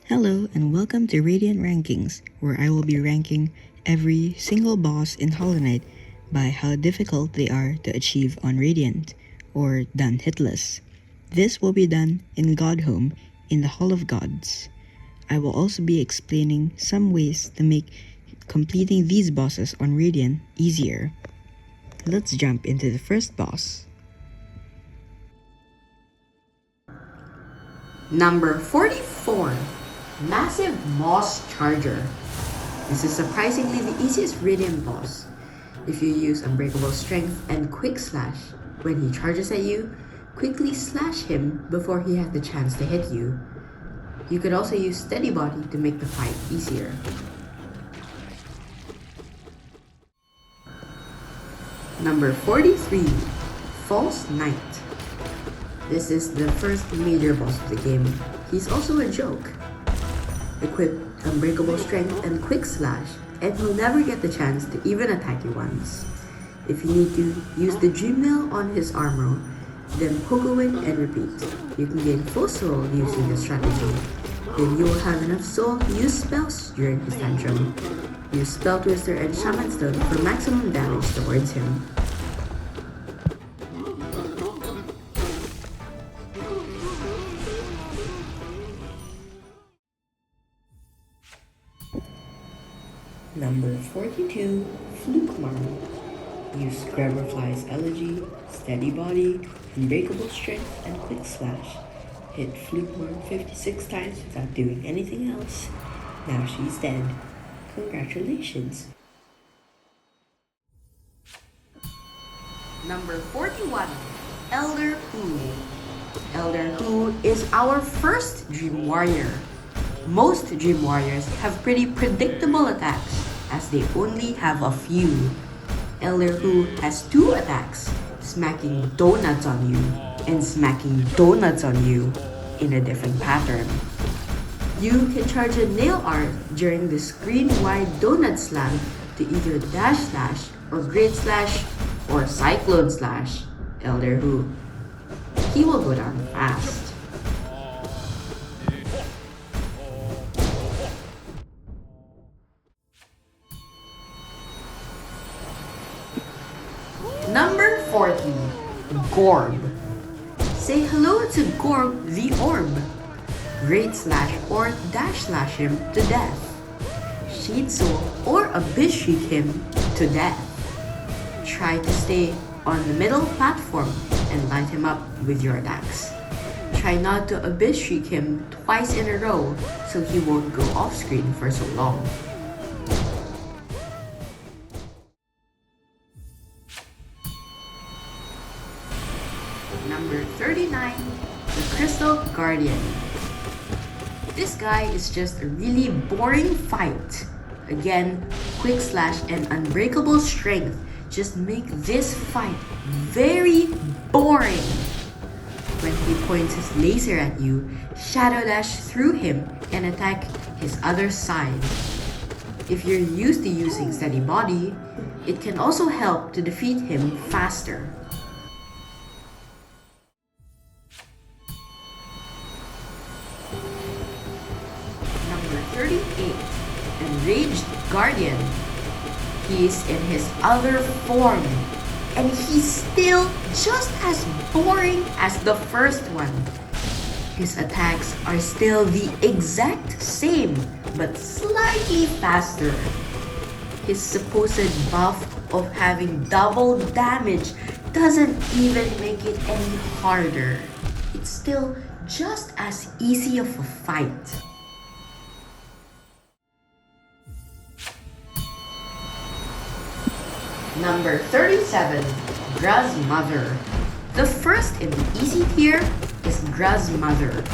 Hello and welcome to Radiant Rankings, where I will be ranking every single boss in Hollow Knight by how difficult they are to achieve on Radiant, or done hitless. This will be done in Godhome in the Hall of Gods. I will also be explaining some ways to make completing these bosses on Radiant easier. Let's jump into the first boss. Number 44, Massive Moss Charger. This is surprisingly the easiest Radiant boss. If you use Unbreakable Strength and Quick Slash, when he charges at you, quickly slash him before he has the chance to hit you. You could also use Steady Body to make the fight easier. Number 43, False Knight. This is the first major boss of the game. He's also a joke. Equip Unbreakable Strength and Quick Slash, and he'll never get the chance to even attack you once. If you need to, use the Dream Nail on his armor, then Pogo in and repeat. You can gain full soul using this strategy. Then you will have enough soul to use spells during his tantrum. Use Spell Twister and Shaman Stone for maximum damage towards him. Number 42, Flukemon. Use Grabberfly's Elegy, Steady Body, Unbreakable Strength, and Quick Slash. Hit Flukemon 56 times without doing anything else. Now she's dead. Congratulations. Number 41, Elder Hu. Elder Hu is our first Dream Warrior. Most Dream Warriors have pretty predictable attacks, as they only have a few. Elder Hu has two attacks, smacking donuts on you and smacking donuts on you in a different pattern. You can charge a nail art during the screen-wide donut slam to either dash slash or great slash or cyclone slash Elder Hu. He will go down fast. Number 40, Gorb. Say hello to Gorb the Orb. Great Slash or Dash Slash him to death. Shade Soul or Abyss Shriek him to death. Try to stay on the middle platform and light him up with your attacks. Try not to Abyss Shriek him twice in a row so he won't go off screen for so long. Number 39, the Crystal Guardian. This guy is just a really boring fight. Again, Quick Slash and Unbreakable Strength just make this fight very boring. When he points his laser at you, Shadow Dash through him and attack his other side. If you're used to using Steady Body, it can also help to defeat him faster. Number 38, Enraged Guardian. He's in his other form, and he's still just as boring as the first one. His attacks are still the exact same, but slightly faster. His supposed buff of having double damage doesn't even make it any harder. It's still just as easy of a fight. Number 37, Gruz Mother. The first in the easy tier is Gruz Mother.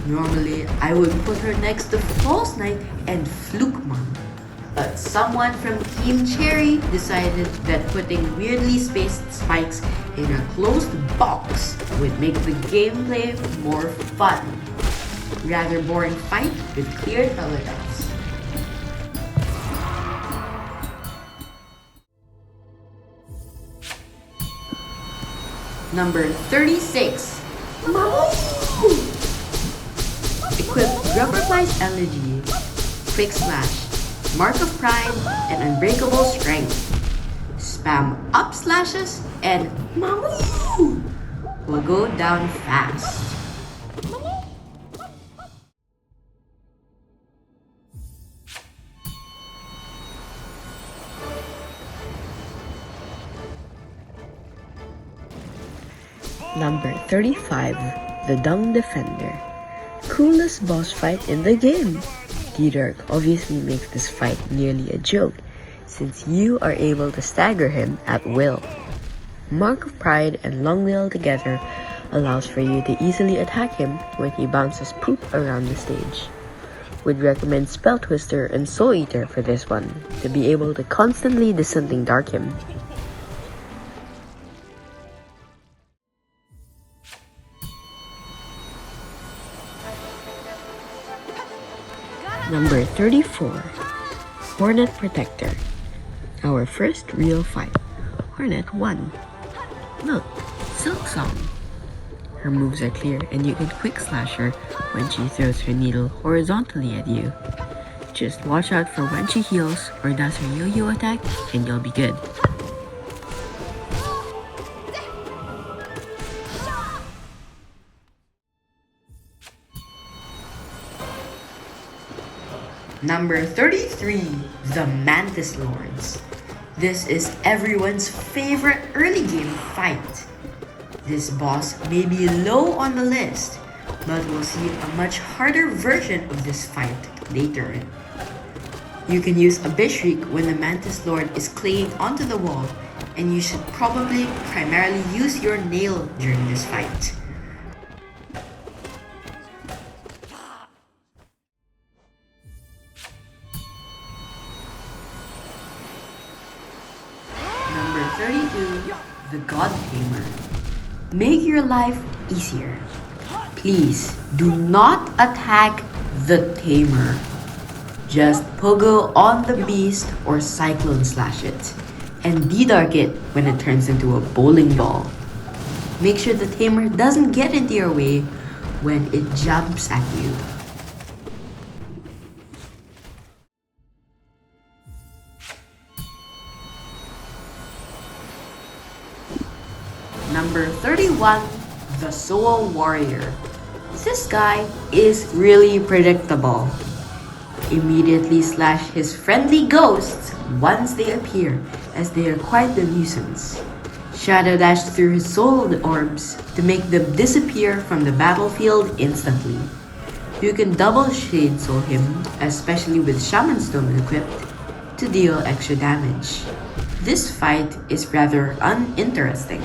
Normally, I would put her next to False Knight and Flukemon. But someone from Team Cherry decided that putting weirdly spaced spikes in a closed box would make the gameplay more fun. Rather boring fight with clear telephones. Number 36, Equip Rubberfly's Elegy, Quick Slash, Mark of Pride, and Unbreakable Strength. Spam up slashes and Maui will go down fast. Number 35, the Dung Defender. Coolest boss fight in the game. D-Dark obviously makes this fight nearly a joke, since you are able to stagger him at will. Mark of Pride and Long Nail together allows for you to easily attack him when he bounces poop around the stage. Would recommend Spell Twister and Soul Eater for this one, to be able to constantly Dissenting Dark him. Number 34, Hornet Protector. Our first real fight. Hornet won. Look, Silk Song. Her moves are clear and you can quick slash her when she throws her needle horizontally at you. Just watch out for when she heals or does her yo-yo attack and you'll be good. Number 33, the Mantis Lords. This is everyone's favorite early game fight. This boss may be low on the list, but we'll see a much harder version of this fight later. You can use Abyss Shriek when the Mantis Lord is clinging onto the wall, and you should probably primarily use your nail during this fight. Number 32, the God Tamer. Make your life easier. Please do not attack the Tamer. Just pogo on the beast or cyclone slash it, and D-Dark it when it turns into a bowling ball. Make sure the Tamer doesn't get into your way when it jumps at you. Number 31, the Soul Warrior. This guy is really predictable. Immediately slash his friendly ghosts once they appear, as they are quite the nuisance. Shadow Dash through his soul orbs to make them disappear from the battlefield instantly. You can double Shade Soul him, especially with Shaman Stone equipped, to deal extra damage. This fight is rather uninteresting.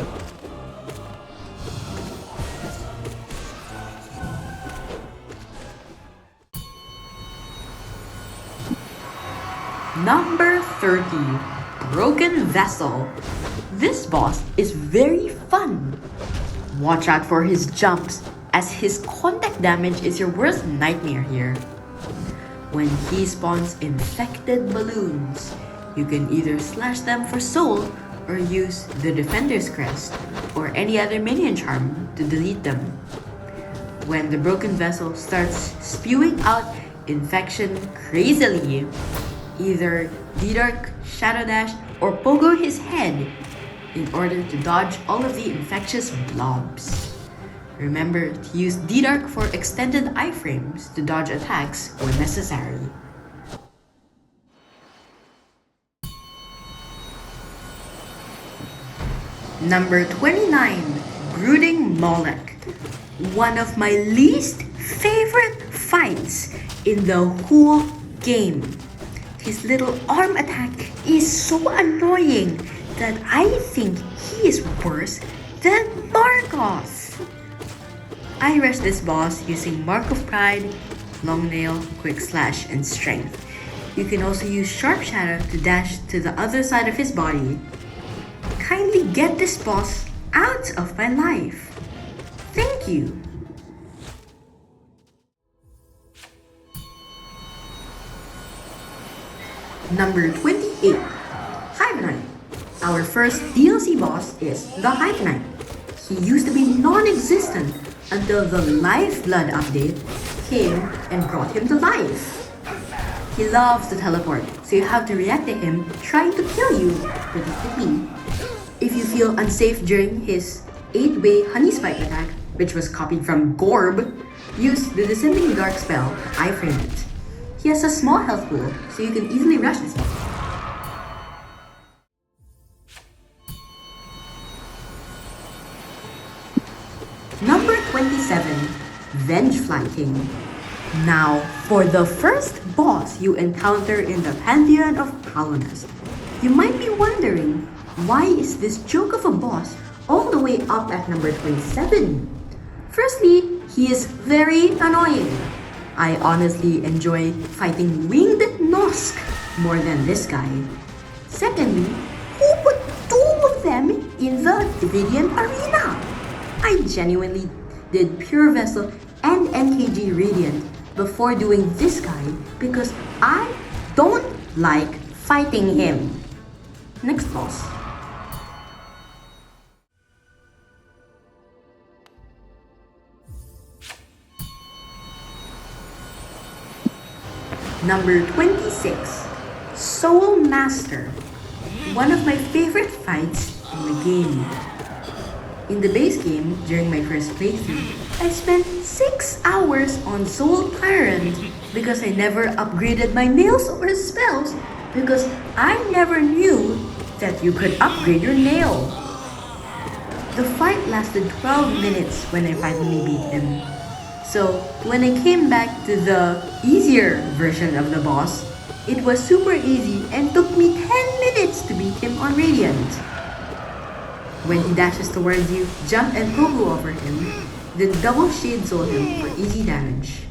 Number 30, Broken Vessel. This boss is very fun. Watch out for his jumps, as his contact damage is your worst nightmare here. When he spawns infected balloons, you can either slash them for soul or use the Defender's Crest or any other minion charm to delete them. When the Broken Vessel starts spewing out infection crazily, either D-Dark, Shadow Dash, or pogo his head in order to dodge all of the infectious blobs. Remember to use D-Dark for extended iframes to dodge attacks when necessary. Number 29, Brooding Moloch. One of my least favorite fights in the whole game. His little arm attack is so annoying that I think he is worse than Markoth. I rush this boss using Mark of Pride, Long Nail, Quick Slash, and Strength. You can also use Sharp Shadow to dash to the other side of his body. Kindly get this boss out of my life. Thank you. Number 28, Hive Knight. Our first DLC boss is the Hive Knight. He used to be non-existent until the Lifeblood update. came and brought him to life. He loves to teleport, so you have to react to him trying to kill you pretty quickly. If you feel unsafe during his 8-way Honey Spike attack, which was copied from Gorb, use the Descending Dark spell, I Frame It. He has a small health pool, so you can easily rush this one. Number 27, Vengefly King. Now, for the first boss you encounter in the Pantheon of Palinast, you might be wondering, why is this joke of a boss all the way up at number 27? Firstly, he is very annoying. I honestly enjoy fighting Winged Nosk more than this guy. Secondly, who put two of them in the Viridian Arena? I genuinely did Pure Vessel and NKG Radiant before doing this guy because I don't like fighting him. Next boss. Number 26, Soul Master. One of my favorite fights in the game. In the base game, during my first playthrough, I spent 6 hours on Soul Tyrant because I never upgraded my nails or spells because I never knew that you could upgrade your nail. The fight lasted 12 minutes when I finally beat him. So when I came back to the easier version of the boss, it was super easy and took me 10 minutes to beat him on Radiant. When he dashes towards you, jump and Pogo over him, then double Shade Soul him for easy damage.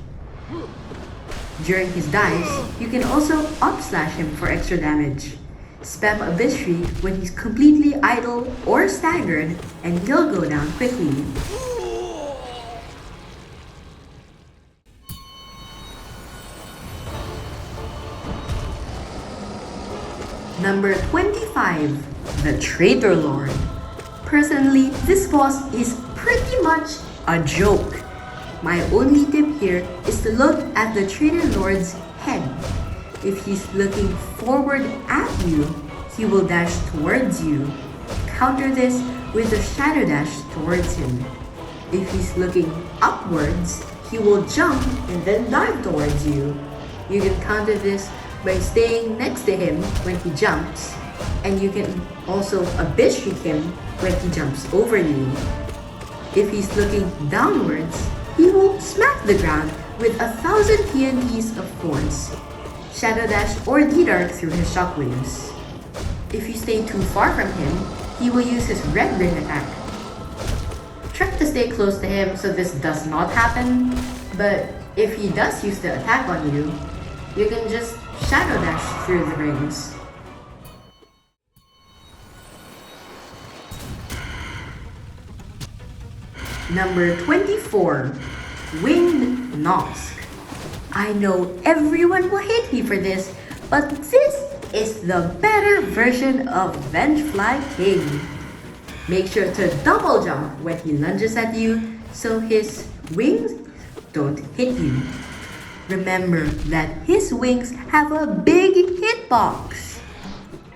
During his dives, you can also up slash him for extra damage. Spam Abyss Shriek when he's completely idle or staggered, and he'll go down quickly. Number 25, the Traitor Lord. Personally, this boss is pretty much a joke. My only tip here is to look at the Traitor Lord's head. If he's looking forward at you, he will dash towards you. Counter this with a Shadow Dash towards him. If he's looking upwards, he will jump and then dive towards you. You can counter this by staying next to him when he jumps, and you can also Abyss Shriek him when he jumps over you. If he's looking downwards, he will smack the ground with 1,000 TNTs of force, Shadow Dash or D-Dark through his shockwaves. If you stay too far from him, he will use his Red Ring attack. Try to stay close to him so this does not happen, but if he does use the attack on you, you can just Shadow Dash through the rings. Number 24, Winged Nosk. I know everyone will hate me for this, but this is the better version of Vengefly King. Make sure to double jump when he lunges at you so his wings don't hit you. Remember that his wings have a big hitbox.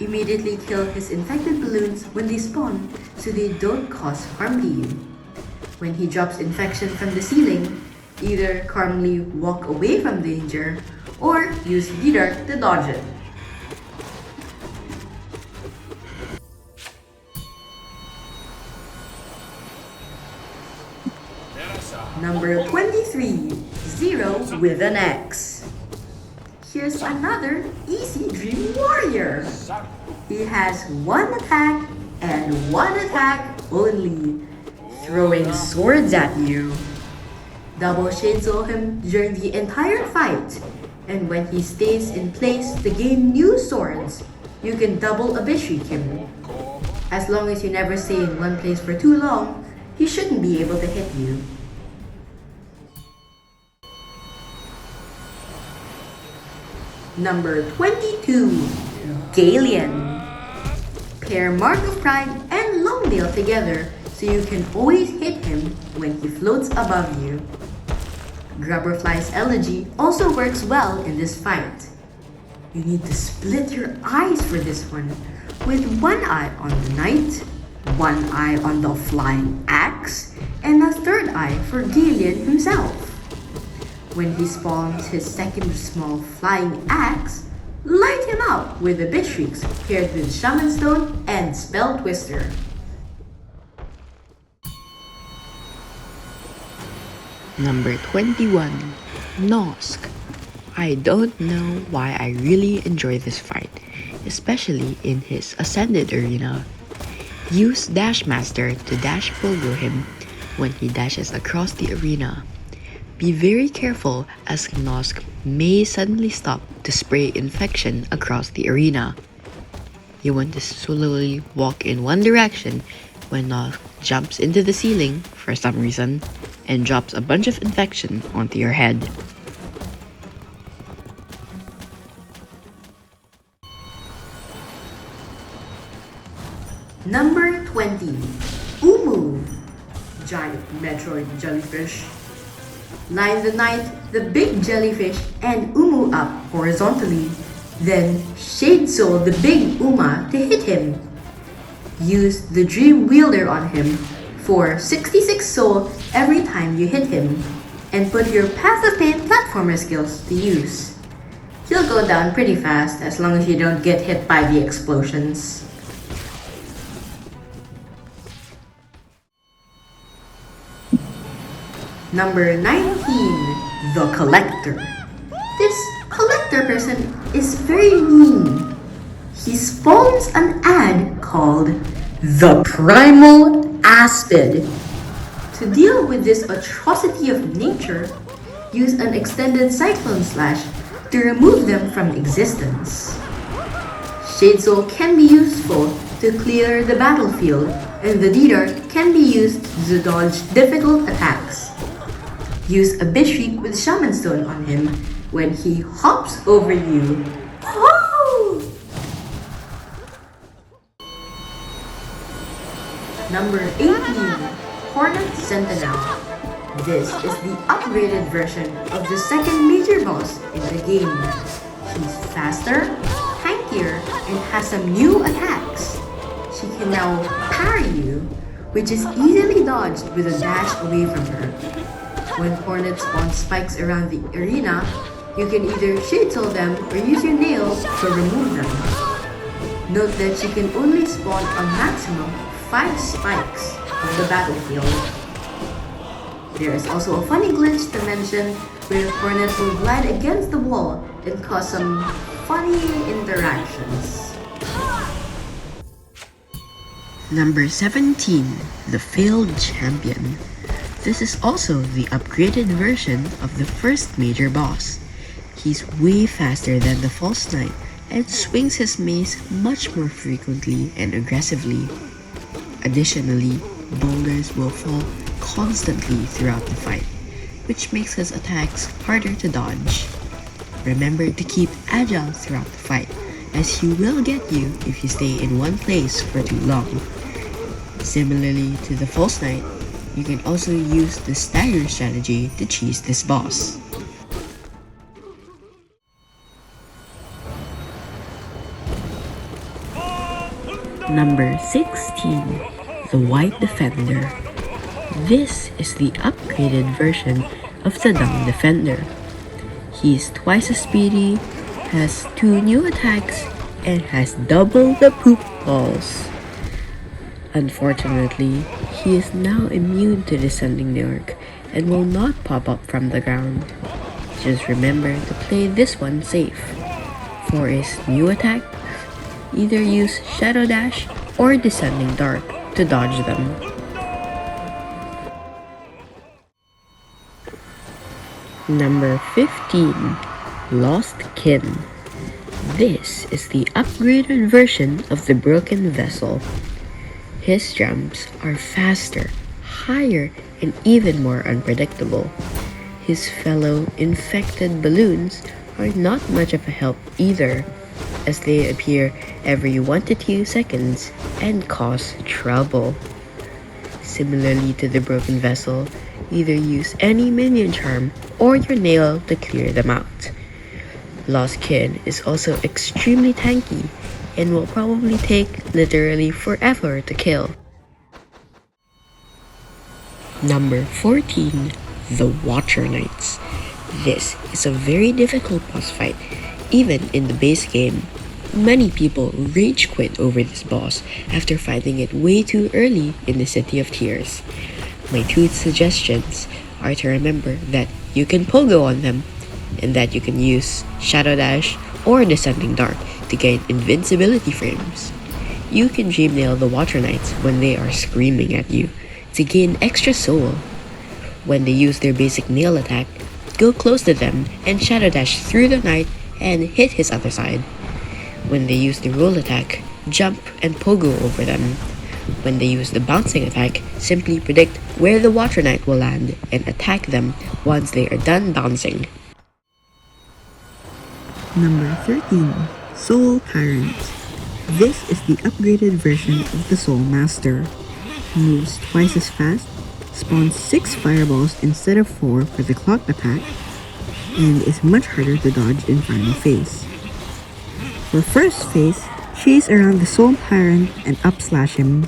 Immediately kill his infected balloons when they spawn so they don't cause harm to you. When he drops infection from the ceiling, either calmly walk away from danger or use D-Dark to dodge it. Number 23, Zero with an X. Here's another easy Dream Warrior. He has one attack and one attack only, throwing swords at you. Double Shade Soul him during the entire fight, and when he stays in place to gain new swords, you can double Abyss Shriek him. As long as you never stay in one place for too long, he shouldn't be able to hit you. Number 22, Galien. Pair Mark of Pride and Longdale together so you can always hit him when he floats above you. Grubberfly's elegy also works well in this fight. You need to split your eyes for this one, with one eye on the knight, one eye on the flying axe, and a third eye for Galen himself. When he spawns his second small flying axe, light him up with the Bishrieks paired with Shaman Stone and Spell Twister. Number 21, Nosk. I don't know why I really enjoy this fight, especially in his Ascended Arena. Use Dash Master to dash pogo him when he dashes across the arena. Be very careful as Nosk may suddenly stop to spray infection across the arena. You want to slowly walk in one direction when Nosk jumps into the ceiling for some reason and drops a bunch of infection onto your head. Number 20, Umu, giant Metroid jellyfish. Line the knight, the big jellyfish, and Umu up horizontally. Then Shade Soul the big Uma to hit him. Use the Dream Wielder on him for 66 soul every time you hit him, and put your Path of Pain platformer skills to use. He'll go down pretty fast as long as you don't get hit by the explosions. Number 19, the Collector. This Collector person is very mean. He spawns an ad called the Primal Aspid. To deal with this atrocity of nature, use an extended Cyclone Slash to remove them from existence. Shade Soul can be useful to clear the battlefield, and the Deedar can be used to dodge difficult attacks. Use a Bishriek with Shaman Stone on him when he hops over you. Woohoo! Number 18, Hornet Sentinel. This is the upgraded version of the second major boss in the game. He's faster, tankier, and has some new attacks. She can now parry you, which is easily dodged with a dash away from her. When Hornet spawns spikes around the arena, you can either Shade Soul them or use your nails to remove them. Note that she can only spawn a maximum of 5 spikes on the battlefield. There is also a funny glitch to mention where Hornet will glide against the wall and cause some funny interactions. Number 17, the Failed Champion. This is also the upgraded version of the first major boss. He's way faster than the False Knight and swings his mace much more frequently and aggressively. Additionally, boulders will fall constantly throughout the fight, which makes his attacks harder to dodge. Remember to keep agile throughout the fight, as he will get you if you stay in one place for too long. Similarly to the False Knight, you can also use the stagger strategy to cheese this boss. Number 16, the White Defender. This is the upgraded version of the Dung Defender. He's twice as speedy, has 2 new attacks, and has double the poop balls. Unfortunately, he is now immune to Descending Nerk and will not pop up from the ground. Just remember to play this one safe. For his new attack, either use Shadow Dash or Descending Dark to dodge them. Number 15, Lost Kin. This is the upgraded version of the Broken Vessel. His jumps are faster, higher, and even more unpredictable. His fellow infected balloons are not much of a help either, as they appear every 1 to 2 seconds and cause trouble. Similarly to the Broken Vessel, Either use any minion charm or your nail to clear them out. Lost Kin is also extremely tanky and will probably take literally forever to kill. Number 14, the Watcher Knights. This is a very difficult boss fight, even in the base game. Many people rage quit over this boss after fighting it way too early in the City of Tears. My two suggestions are to remember that you can pogo on them, and that you can use Shadow Dash or Descending Dark to gain invincibility frames. You can Dream Nail the Watcher Knights when they are screaming at you to gain extra soul. When they use their basic nail attack, go close to them and Shadow Dash through the knight and hit his other side. When they use the roll attack, jump and pogo over them. When they use the bouncing attack, simply predict where the Watcher Knight will land and attack them once they are done bouncing. Number 13, Soul Tyrant. This is the upgraded version of the Soul Master. Moves twice as fast, spawns 6 fireballs instead of 4 for the clock attack, and is much harder to dodge in final phase. For first phase, chase around the Soul Tyrant and up slash him.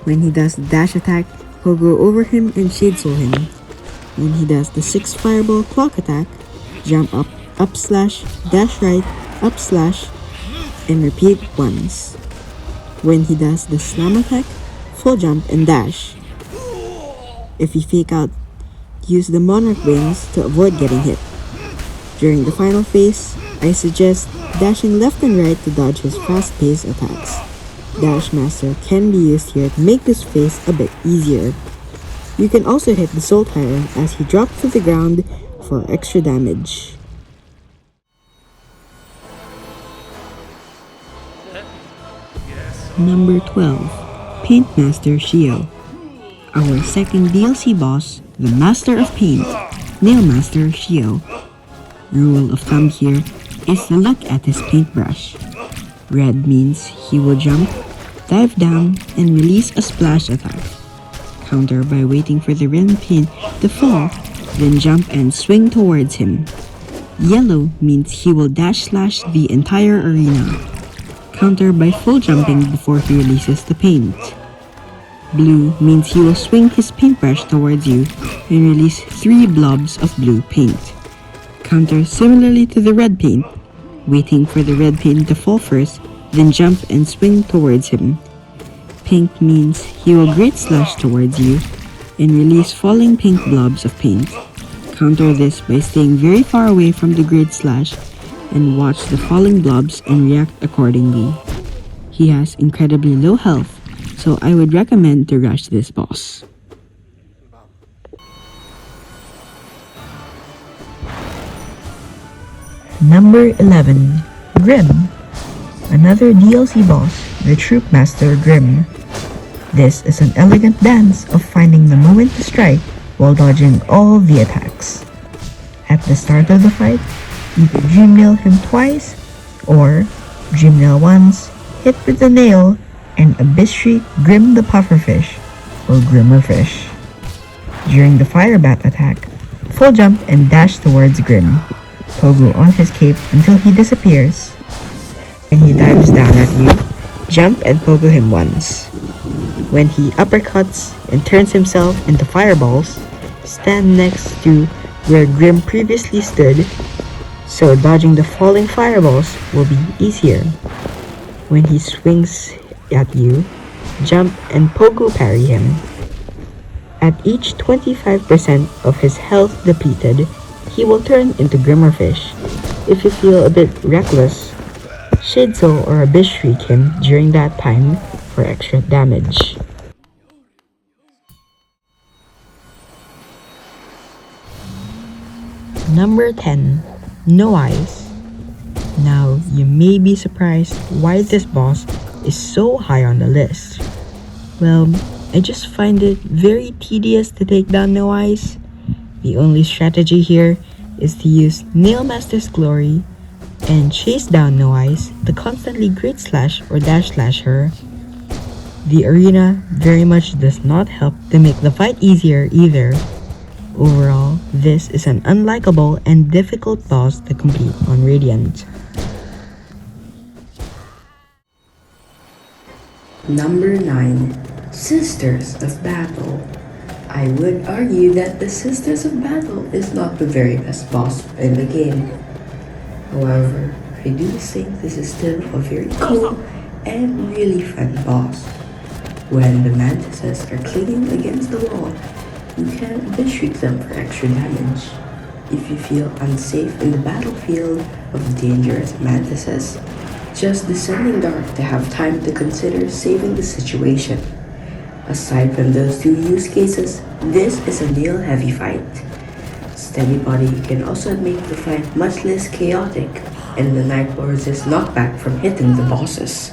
When he does the dash attack, pogo over him and shade soul him. When he does the 6 fireball clock attack, jump up slash, dash right, up slash, and repeat once. When he does the slam attack, full jump and dash. If you fake out, use the Monarch Wings to avoid getting hit. During the final phase, I suggest dashing left and right to dodge his fast-paced attacks. Dash Master can be used here to make this phase a bit easier. You can also hit the Soul Tyrant as he drops to the ground for extra damage. Number 12, Paint Master Shio. Our second DLC boss, the Master of Paint, Nail Master Shio. Rule of thumb here is to look at his paintbrush. Red means he will jump, dive down, and release a splash attack. Counter by waiting for the red paint to fall, then jump and swing towards him. Yellow means he will dash slash the entire arena. Counter by full jumping before he releases the paint. Blue means he will swing his paintbrush towards you and release 3 blobs of blue paint. Counter similarly to the red paint, waiting for the red paint to fall first, then jump and swing towards him. Pink means he will great slash towards you and release falling pink blobs of paint. Counter this by staying very far away from the great slash and watch the falling blobs and react accordingly. He has incredibly low health, so I would recommend to rush this boss. Number 11, Grim. Another DLC boss, the Troop Master Grim. This is an elegant dance of finding the moment to strike while dodging all the attacks. At the start of the fight, you can Dream Nail him twice, or Dream Nail once, hit with the nail, and Abyss Shriek Grim the Pufferfish, or Grimmerfish. During the Fire Bat attack, full jump and dash towards Grim. Pogo on his cape until he disappears. When he dives down at you, jump and pogo him once. When he uppercuts and turns himself into fireballs, stand next to where Grim previously stood, so dodging the falling fireballs will be easier. When he swings at you, jump and pogo parry him. At each 25% of his health depleted, he will turn into Grimmerfish. If you feel a bit reckless, Shade Soul or Abyss Shriek him during that time for extra damage. Number 10, No Eyes. Now, you may be surprised why this boss is so high on the list. Well, I just find it very tedious to take down No Eyes. The only strategy here is to use Nail Master's Glory and chase down No Eyes to constantly Great Slash or Dash Slash her. The arena very much does not help to make the fight easier either. Overall, this is an unlikable and difficult boss to complete on Radiant. Number 9. Sisters of Battle. I would argue that the Sisters of Battle is not the very best boss in the game. However, I do think this is still a very cool and really fun boss. When the mantises are clinging against the wall, you can beat them for extra damage. If you feel unsafe in the battlefield of dangerous mantises, just Descending Dark to have time to consider saving the situation. Aside from those two use cases, this is a nail heavy fight. Steady Body can also make the fight much less chaotic, and the Night will resist knockback from hitting the bosses.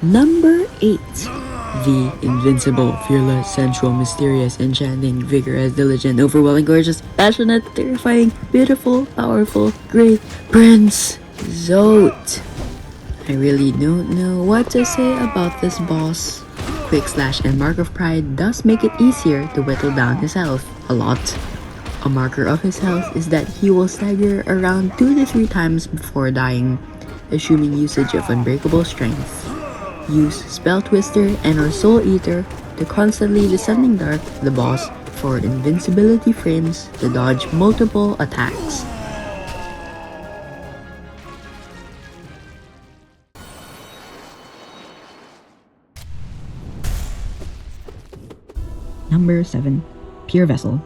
Number 8. The invincible, fearless, sensual, mysterious, enchanting, vigorous, diligent, overwhelming, gorgeous, passionate, terrifying, beautiful, powerful, great Prince Zote. I really don't know what to say about this boss. Quick Slash and Mark of Pride does make it easier to whittle down his health a lot. A marker of his health is that he will stagger around 2 to 3 times before dying, assuming usage of Unbreakable Strength. Use Spell Twister and or Soul Eater to constantly Descending Dark the boss for invincibility frames to dodge multiple attacks. Number 7. Pure Vessel.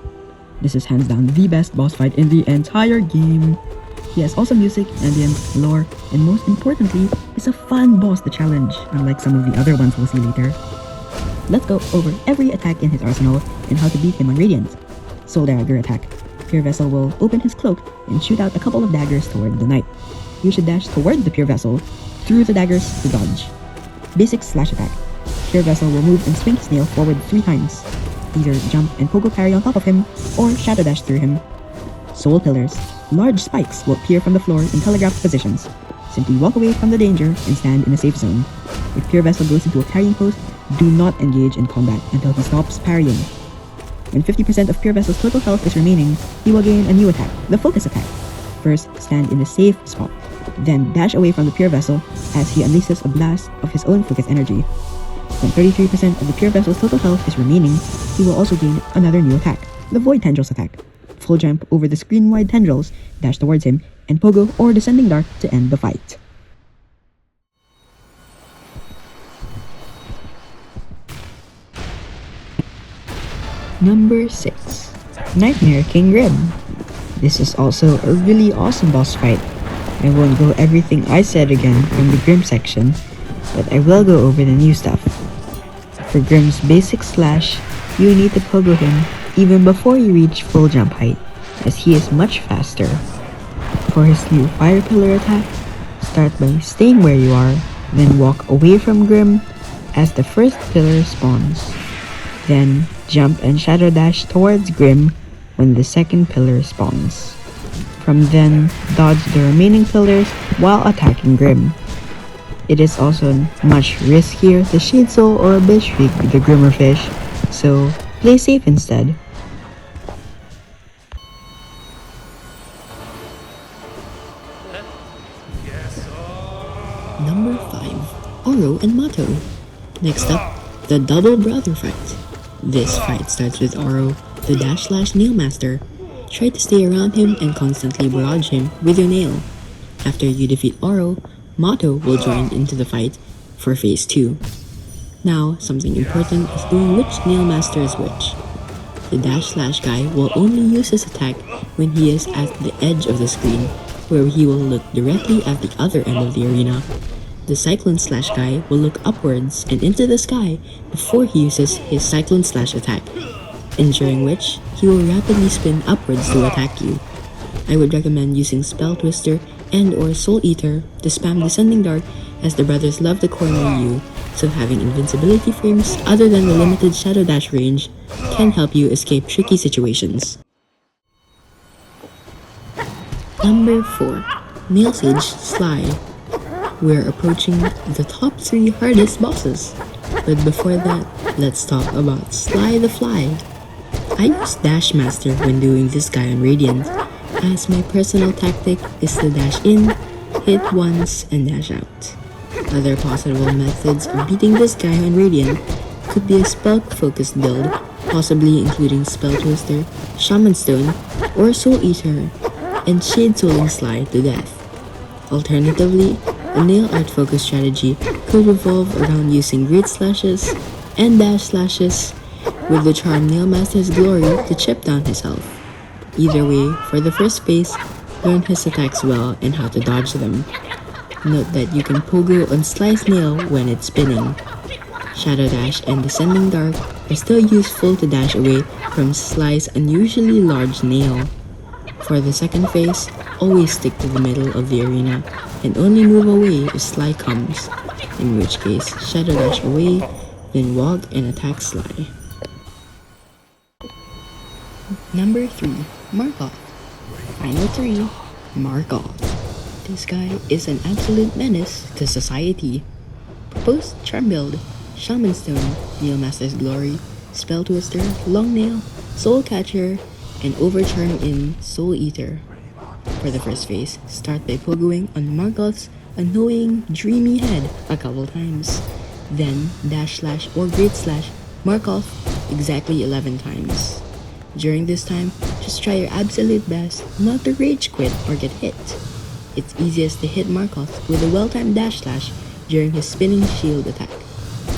This is hands down the best boss fight in the entire game. He has awesome music, ambience, lore, and most importantly, is a fun boss to challenge, unlike some of the other ones we'll see later. Let's go over every attack in his arsenal and how to beat him on Radiant. Soul Dagger attack. Pure Vessel will open his cloak and shoot out a couple of daggers toward the knight. You should dash towards the Pure Vessel through the daggers to dodge. Basic Slash attack. Pure Vessel will move and swing his nail forward 3 times. Either jump and pogo parry on top of him, or shadow dash through him. Soul Pillars. Large spikes will appear from the floor in telegraphed positions. Simply walk away from the danger and stand in a safe zone. If Pure Vessel goes into a parrying post, do not engage in combat until he stops parrying. When 50% of Pure Vessel's total health is remaining, he will gain a new attack, the Focus attack. First, stand in a safe spot, then dash away from the Pure Vessel as he unleashes a blast of his own focus energy. When 33% of the Pure Vessel's total health is remaining, he will also gain another new attack, the Void Tendrils attack. Full jump over the screen-wide tendrils, dash towards him, and pogo or Descending Dark to end the fight. Number 6. Nightmare King Grim. This is also a really awesome boss fight. I won't go everything I said again from the Grim section, but I will go over the new stuff. For Grim's basic slash, you need to pogo him even before you reach full jump height, as he is much faster. For his new Fire Pillar attack, start by staying where you are, then walk away from Grim as the first pillar spawns. Then jump and shadow dash towards Grim when the second pillar spawns. From then, dodge the remaining pillars while attacking Grim. It is also much riskier to Shade Soul or Abyss Shriek with the Grimmer Fish, so play safe instead. Number 5. Oro and Mato. Next up, the Double Brother fight. This fight starts with Oro, the dash slash nail master. Try to stay around him and constantly barrage him with your nail. After you defeat Oro, Mato will join into the fight for phase 2. Now, something important is knowing which nail master is which. The dash slash guy will only use his attack when he is at the edge of the screen, where he will look directly at the other end of the arena. The Cyclone Slash guy will look upwards and into the sky before he uses his Cyclone Slash attack, and during which he will rapidly spin upwards to attack you. I would recommend using Spell Twister and or Soul Eater to spam Descending Dark, as the brothers love to corner you, so having invincibility frames other than the limited Shadow Dash range can help you escape tricky situations. Number 4. Nail Sage Sly. we're approaching the top 3 hardest bosses. But before that, let's talk about Sly the Fly. I use Dash Master when doing this guy on Radiant, as my personal tactic is to dash in, hit once, and dash out. Other possible methods of beating this guy on Radiant could be a spell-focused build, possibly including Spell Twister, Shaman Stone, or Soul Eater, and Shade Souling Sly to death. Alternatively, a nail art focused strategy could revolve around using Grit Slashes and Dash Slashes with the charm Nail Master's Glory to chip down his health. Either way, for the first phase, learn his attacks well and how to dodge them. Note that you can pogo on Sly's nail when it's spinning. Shadow Dash and Descending Dark are still useful to dash away from Sly's unusually large nail. For the second phase, always stick to the middle of the arena and only move away if Sly comes, in which case Shadow Dash away, then walk and attack Sly. Number 3. Markov. Final 3. Markov. This guy is an absolute menace to society. Proposed charm build: Shaman Stone, Nail Master's Glory, Spell Twister, Long Nail, Soul Catcher, and Overcharm in Soul Eater. For the first phase, start by pogoing on Markov's annoying, dreamy head a couple times. Then, dash slash or great slash Markov exactly 11 times. During this time, just try your absolute best not to rage quit or get hit. It's easiest to hit Markov with a well-timed dash slash during his spinning shield attack.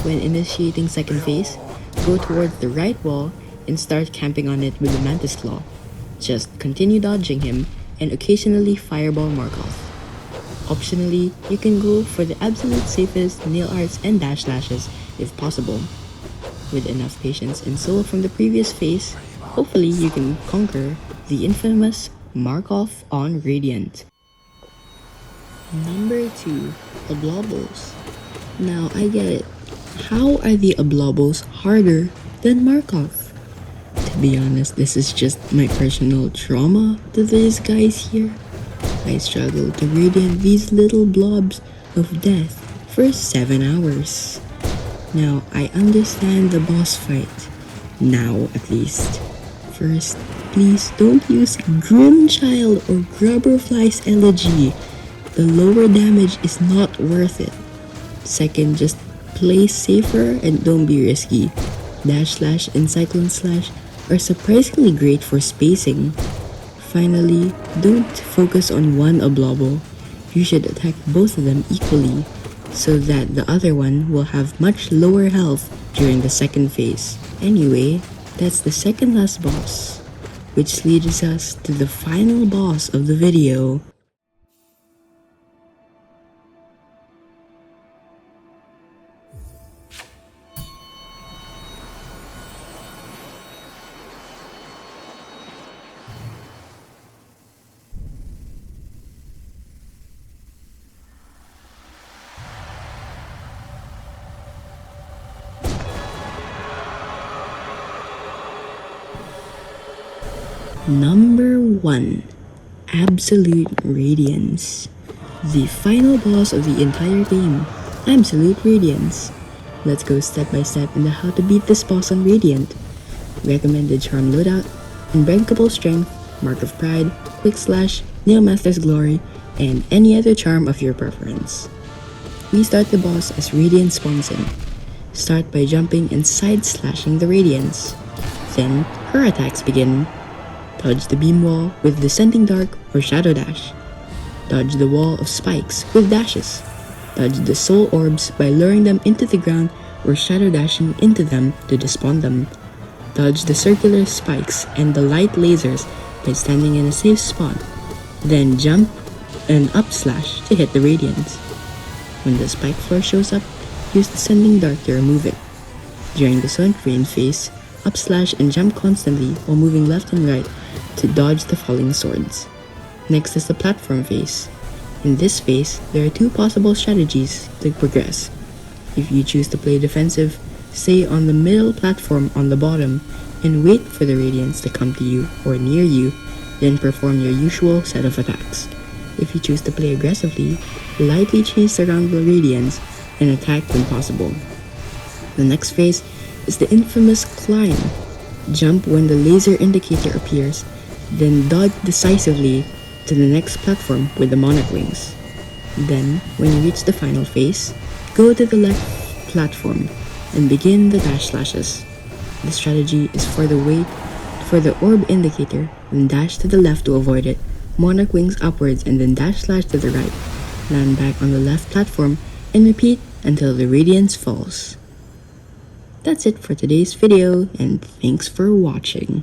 When initiating second phase, go towards the right wall and start camping on it with the Mantis Claw. Just continue dodging him and occasionally fireball Markov. Optionally, you can go for the absolute safest nail arts and dash slashes if possible. With enough patience and soul from the previous phase, hopefully you can conquer the infamous Markov on Radiant. Number 2. Oblobos. Now I get it. How are the Oblobos harder than Markov? To be honest, this is just my personal trauma to these guys here. I struggled to radiant these little blobs of death for 7 hours. Now I understand the boss fight. Now at least. First, please don't use Grimchild or Grubberfly's Elegy. The lower damage is not worth it. Second, just play safer and don't be risky. Dash Slash and Cyclone Slash are surprisingly great for spacing. Finally, don't focus on one Oblobo. You should attack both of them equally, so that the other one will have much lower health during the second phase. Anyway, that's the second last boss, which leads us to the final boss of the video. Number 1. Absolute Radiance. The final boss of the entire game, Absolute Radiance. Let's go step by step into how to beat this boss on Radiant. Recommended charm loadout: Unbreakable Strength, Mark of Pride, Quick Slash, Nail Master's Glory, and any other charm of your preference. We start the boss as Radiant Swanson. Start by jumping and side slashing the Radiance. Then, her attacks begin. Dodge the beam wall with Descending Dark or Shadow Dash. Dodge the wall of spikes with dashes. Dodge the soul orbs by luring them into the ground or shadow dashing into them to despawn them. Dodge the circular spikes and the light lasers by standing in a safe spot. Then jump and up slash to hit the Radiance. When the spike floor shows up, use Descending Dark to remove it. During the Sonic Rain phase, up slash and jump constantly while moving left and right to dodge the falling swords. Next is the platform phase. In this phase, there are 2 possible strategies to progress. If you choose to play defensive, stay on the middle platform on the bottom and wait for the Radiance to come to you or near you, then perform your usual set of attacks. If you choose to play aggressively, lightly chase around the Radiants and attack when possible. The next phase is the infamous climb. Jump when the laser indicator appears, then dodge decisively to the next platform with the Monarch Wings. Then, when you reach the final phase, go to the left platform and begin the dash slashes. The strategy is for the orb indicator, then dash to the left to avoid it, Monarch Wings upwards and then dash slash to the right. Land back on the left platform and repeat until the Radiance falls. That's it for today's video, and thanks for watching.